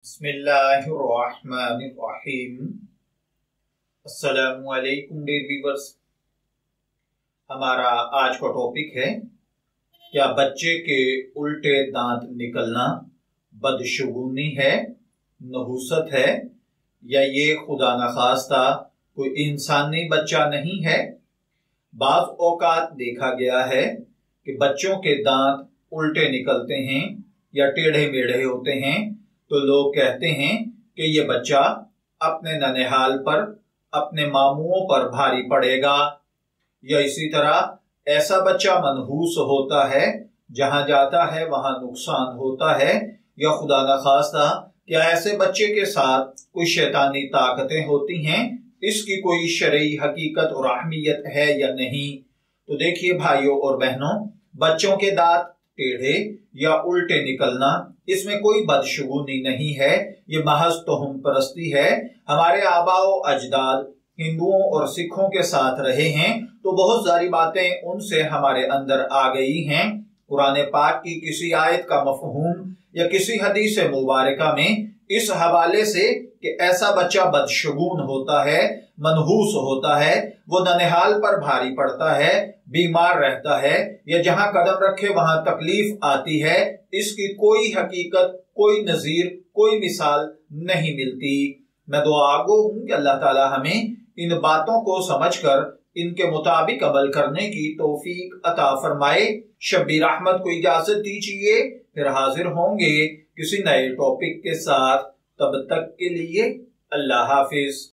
बिस्मिल्लाहिर्रहमानिर्रहीम। अस्सलामु अलैकुम डियर व्यूअर्स। हमारा आज का टॉपिक है, क्या बच्चे के उल्टे दांत निकलना बदशगुनी है, नहुसत है, या ये खुदा न खास्ता कोई इंसानी बच्चा नहीं है। बाज़ औकात देखा गया है कि बच्चों के दांत उल्टे निकलते हैं या टेढ़े मेढ़े होते हैं, तो लोग कहते हैं कि ये बच्चा अपने ननिहाल पर, अपने मामुओं पर भारी पड़ेगा, या इसी तरह ऐसा बच्चा मनहूस होता है, जहां जाता है वहां नुकसान होता है, या खुदा न खास्ता क्या ऐसे बच्चे के साथ कोई शैतानी ताकतें होती हैं, इसकी कोई शरई हकीकत और अहमियत है या नहीं। तो देखिए भाइयों और बहनों, बच्चों के दांत टेढ़े या उल्टे निकलना, इसमें कोई बदशगुनी नहीं है, ये महज तोहम परस्ती है। हमारे आबाओ अजदाद हिंदुओं और सिखों के साथ रहे हैं, तो बहुत सारी बातें उनसे हमारे अंदर आ गई हैं। कुरान पाक की किसी आयत का मफहूम या किसी हदीस मुबारका में इस हवाले से कि ऐसा बच्चा बदशगुन होता है, मनहूस होता है, वो ननिहाल पर भारी पड़ता है, बीमार रहता है, या जहां कदम रखे वहां तकलीफ आती है, इसकी कोई हकीकत, कोई नजीर, कोई मिसाल नहीं मिलती। मैं दुआ गो हूं कि अल्लाह ताला हमें इन बातों को समझकर इनके मुताबिक अमल करने की तौफीक अता फरमाए। शब्बीर अहमद को इजाजत दीजिए, फिर हाजिर होंगे किसी नए टॉपिक के साथ। तब तक के लिए अल्लाह हाफिज।